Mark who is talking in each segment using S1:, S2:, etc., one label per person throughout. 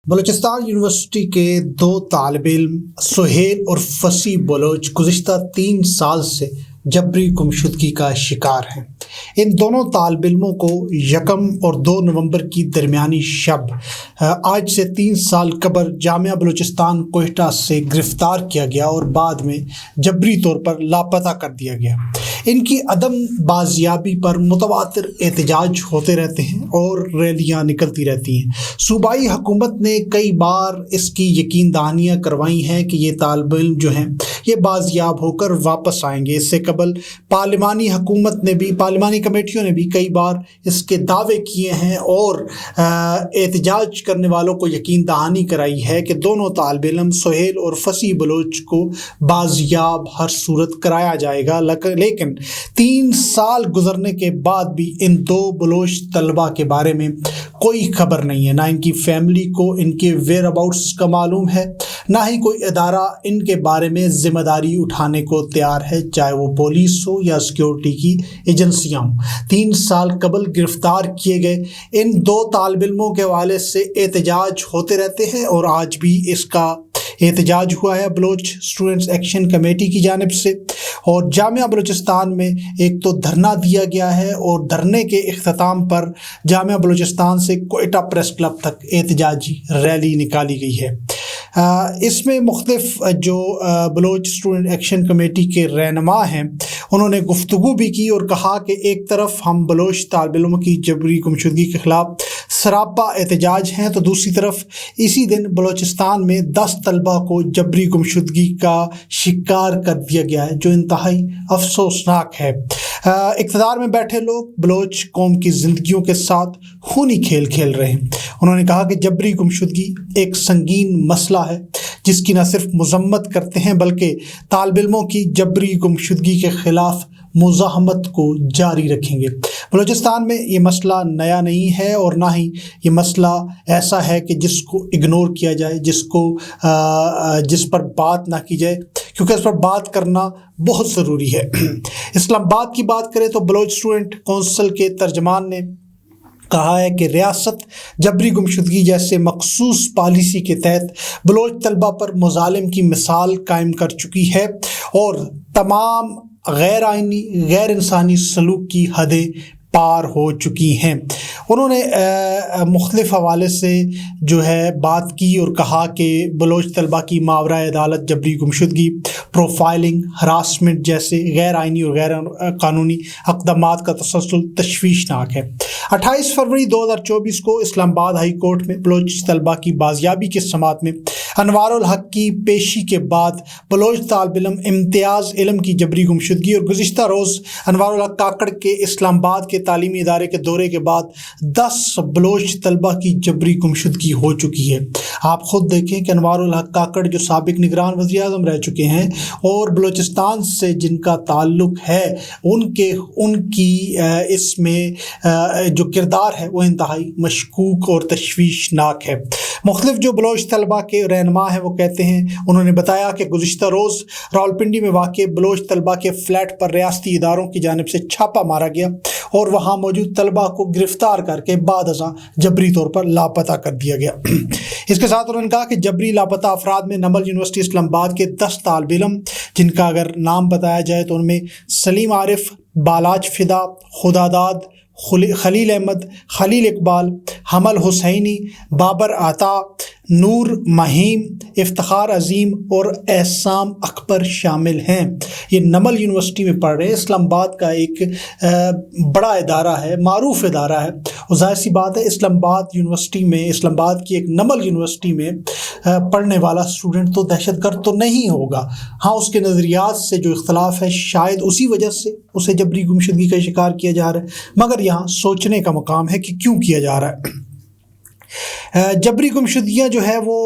S1: Balochistan university کے دو طالب علم سہیل اور فصیح بلوچ گزشتہ 3 سال سے جبری گمشدگی کا شکار ہیں۔ ان دونوں طالب علموں کو 1 اور 2 نومبر کی درمیانی شب آج سے 3 سال قبل جامعہ بلوچستان کوئٹہ سے گرفتار کیا گیا اور بعد میں جبری طور پر لاپتہ کر دیا گیا۔ ان کی عدم بازیابی پر متواتر احتجاج ہوتے رہتے ہیں اور ریلیاں نکلتی رہتی ہیں۔ صوبائی حکومت نے کئی بار اس کی یقین دہانیاں کروائی ہیں کہ یہ طالب علم جو ہیں یہ بازیاب ہو کر واپس آئیں گے۔ اس سے قبل پارلیمانی کمیٹیوں نے بھی کئی بار اس کے دعوے کیے ہیں اور احتجاج کرنے والوں کو یقین دہانی کرائی ہے کہ دونوں طالب علم سہیل اور فصیح بلوچ کو بازیاب ہر صورت کرایا جائے گا، لیکن 3 سال گزرنے کے بعد بھی ان 2 بلوچ طلبہ کے بارے میں کوئی خبر نہیں ہے۔ نہ ان کی فیملی کو ان کے ویئر اباؤٹس کا معلوم ہے، نہ ہی کوئی ادارہ ان کے بارے میں ذمہ داری اٹھانے کو تیار ہے، چاہے وہ پولیس ہو یا سیکیورٹی کی ایجنسیاں ہوں۔ 3 سال قبل گرفتار کیے گئے ان 2 طالب علموں کے حوالے سے احتجاج ہوتے رہتے ہیں اور آج بھی اس کا احتجاج ہوا ہے بلوچ اسٹوڈنٹس ایکشن کمیٹی کی جانب سے، اور جامعہ بلوچستان میں ایک تو دھرنا دیا گیا ہے اور دھرنے کے اختتام پر جامعہ بلوچستان سے کوئٹہ پریس کلب تک احتجاجی ریلی نکالی گئی ہے۔ اس میں مختلف جو بلوچ اسٹوڈنٹ ایکشن کمیٹی کے رہنما ہیں انہوں نے گفتگو بھی کی اور کہا کہ ایک طرف ہم بلوچ طالب علموں کی جبری گمشدگی کے خلاف سراپا احتجاج ہیں، تو دوسری طرف اسی دن بلوچستان میں 10 طلبہ کو جبری گمشدگی کا شکار کر دیا گیا ہے، جو انتہائی افسوسناک ہے۔ اقتدار میں بیٹھے لوگ بلوچ قوم کی زندگیوں کے ساتھ خونی کھیل کھیل رہے ہیں۔ انہوں نے کہا کہ جبری گمشدگی ایک سنگین مسئلہ ہے جس کی نہ صرف مذمت کرتے ہیں بلکہ طالب علموں کی جبری گمشدگی کے خلاف مزاحمت کو جاری رکھیں گے۔ بلوچستان میں یہ مسئلہ نیا نہیں ہے اور نہ ہی یہ مسئلہ ایسا ہے کہ جس کو اگنور کیا جائے، جس پر بات نہ کی جائے، کیونکہ اس پر بات کرنا بہت ضروری ہے۔ اسلام آباد کی بات کریں تو بلوچ اسٹوڈنٹ کونسل کے ترجمان نے کہا ہے کہ ریاست جبری گمشدگی جیسے مخصوص پالیسی کے تحت بلوچ طلبہ پر مظالم کی مثال قائم کر چکی ہے اور تمام غیر آئینی غیر انسانی سلوک کی حدیں پار ہو چکی ہیں۔ انہوں نے مختلف حوالے سے جو ہے بات کی اور کہا کہ بلوچ طلبہ کی ماورائے عدالت جبری گمشدگی، پروفائلنگ، ہراسمنٹ جیسے غیر آئینی اور غیر قانونی اقدامات کا تسلسل تشویشناک ہے۔ 28 فروری 2024 کو اسلام آباد ہائی کورٹ میں بلوچ طلبہ کی بازیابی کی سماعت میں انوار الحق کی پیشی کے بعد بلوچ طالب علم امتیاز علم کی جبری گمشدگی اور گزشتہ روز انوار الحق کاکڑ کے اسلام آباد کے تعلیمی ادارے کے دورے کے بعد 10 بلوچ طلبہ کی جبری گمشدگی ہو چکی ہے۔ آپ خود دیکھیں کہ انوار الحق کاکڑ جو سابق نگران وزیر اعظم رہ چکے ہیں اور بلوچستان سے جن کا تعلق ہے، ان کی اس میں جو کردار ہے وہ انتہائی مشکوک اور تشویشناک ہے۔ مختلف جو بلوچ طلبہ کے رہنما ہیں وہ کہتے ہیں، انہوں نے بتایا کہ گزشتہ روز راولپنڈی میں واقع بلوچ طلبہ کے فلیٹ پر ریاستی اداروں کی جانب سے چھاپا مارا گیا اور وہاں موجود طلبہ کو گرفتار کر کے بعد ازاں جبری طور پر لاپتہ کر دیا گیا۔ اس کے ساتھ انہوں نے کہا کہ جبری لاپتہ افراد میں نمل یونیورسٹی اسلام آباد کے 10 طالب علم، جن کا اگر نام بتایا جائے تو ان میں سلیم عارف، بالاج فدا، خداداد، خلیل احمد، خلیل اقبال، حمل حسینی، بابر عطا، نور مہیم، افتخار عظیم اور احسام اکبر شامل ہیں۔ یہ نمل یونیورسٹی میں پڑھ رہے ہیں۔ اسلام آباد کا ایک بڑا ادارہ ہے، معروف ادارہ ہے، اور ظاہر سی بات ہے اسلام آباد یونیورسٹی میں، اسلام آباد کی ایک نمل یونیورسٹی میں پڑھنے والا اسٹوڈنٹ تو دہشت گرد تو نہیں ہوگا۔ ہاں، اس کے نظریات سے جو اختلاف ہے شاید اسی وجہ سے اسے جبری گمشدگی کا شکار کیا جا رہا ہے، مگر یہاں سوچنے کا مقام ہے کہ کیوں کیا جا رہا ہے۔ جبری گمشدگیاں جو ہے وہ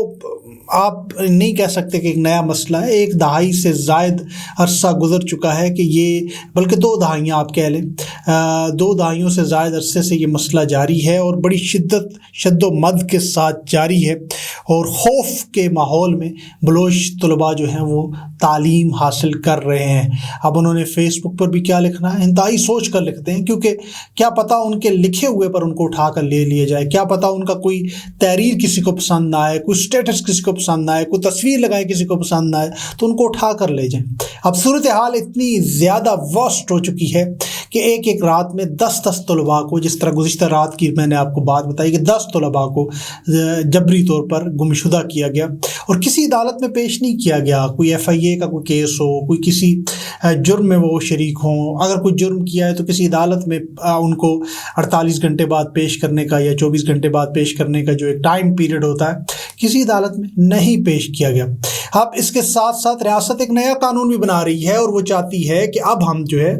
S1: آپ نہیں کہہ سکتے کہ ایک نیا مسئلہ ہے۔ 1 دہائی سے زائد عرصہ گزر چکا ہے کہ یہ، بلکہ 2 دہائیاں آپ کہہ لیں، 2 دہائیوں سے زائد عرصے سے یہ مسئلہ جاری ہے اور بڑی شد و مد کے ساتھ جاری ہے، اور خوف کے ماحول میں بلوچ طلباء جو ہیں وہ تعلیم حاصل کر رہے ہیں۔ اب انہوں نے فیس بک پر بھی کیا لکھنا ہے، انتہائی سوچ کر لکھتے ہیں، کیونکہ کیا پتہ ان کے لکھے ہوئے پر ان کو اٹھا کر لے لیا جائے، کیا پتہ ان کا کوئی تحریر کسی کو پسند نہ آئے، کوئی سٹیٹس کسی کو پسند نہ آئے، کوئی تصویر لگائے کسی کو پسند نہ آئے تو ان کو اٹھا کر لے جائیں۔ اب صورتحال اتنی زیادہ ورسٹ ہو چکی ہے کہ ایک ایک رات میں 10 طلباء کو، جس طرح گزشتہ رات کی میں نے آپ کو بات بتائی کہ 10 طلباء کو جبری طور پر گمشدہ کیا گیا اور کسی عدالت میں پیش نہیں کیا گیا۔ کوئی FIA کا کوئی کیس ہو، کوئی کسی جرم میں وہ شریک ہوں، اگر کوئی جرم کیا ہے تو کسی عدالت میں ان کو 48 گھنٹے بعد پیش کرنے کا یا 24 گھنٹے بعد پیش کرنے کا جو ایک ٹائم پیریڈ ہوتا ہے، کسی عدالت میں نہیں پیش کیا گیا۔ اب اس کے ساتھ ساتھ ریاست ایک نیا قانون بھی بنا رہی ہے اور وہ چاہتی ہے کہ اب ہم جو ہے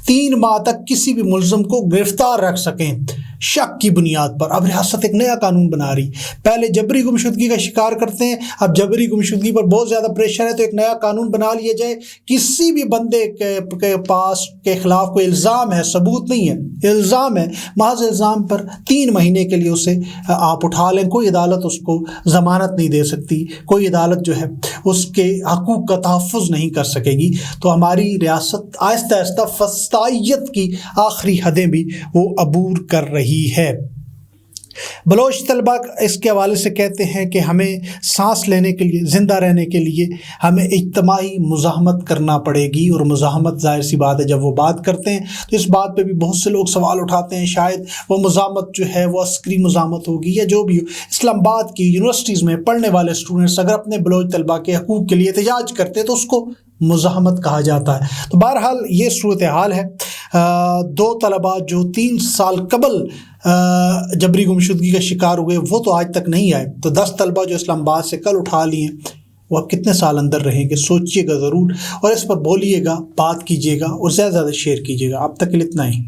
S1: 3 ماہ تک کسی بھی ملزم کو گرفتار رکھ سکیں شک کی بنیاد پر۔ اب ریاست ایک نیا قانون بنا رہی، پہلے جبری گمشدگی کا شکار کرتے ہیں، اب جبری گمشدگی پر بہت زیادہ پریشر ہے تو ایک نیا قانون بنا لیا جائے، کسی بھی بندے کے پاس کے خلاف کوئی الزام ہے، ثبوت نہیں ہے، الزام ہے، محض الزام پر 3 مہینے کے لیے اسے آپ اٹھا لیں، کوئی عدالت اس کو ضمانت نہیں دے سکتی، کوئی عدالت جو ہے اس کے حقوق کا تحفظ نہیں کر سکے گی۔ تو ہماری ریاست آہستہ آہستہ فسطائیت کی آخری حدیں بھی وہ عبور کر رہی ہے۔ بلوچ طلباء اس کے حوالے سے کہتے ہیں کہ ہمیں سانس لینے کے لیے، زندہ رہنے کے لیے ہمیں اجتماعی مزاحمت کرنا پڑے گی، اور مزاحمت ظاہر سی بات ہے جب وہ بات کرتے ہیں تو اس بات پہ بھی بہت سے لوگ سوال اٹھاتے ہیں، شاید وہ مزاحمت جو ہے وہ عسکری مزاحمت ہوگی یا جو بھی ہو۔ اسلام آباد کی یونیورسٹیز میں پڑھنے والے اسٹوڈنٹس اگر اپنے بلوچ طلباء کے حقوق کے لیے احتجاج کرتے تو اس کو مزاحمت کہا جاتا ہے۔ تو بہرحال یہ صورتحال ہے۔ 2 طلباء جو 3 سال قبل جبری گمشدگی کا شکار ہوئے وہ تو آج تک نہیں آئے، تو 10 طلباء جو اسلام آباد سے کل اٹھا لیے ہیں وہ اب کتنے سال اندر رہیں گے، سوچئے گا ضرور، اور اس پر بولیے گا، بات کیجیے گا اور زیادہ سے زیادہ شیئر کیجیے گا۔ اب تک کے لیے اتنا ہی۔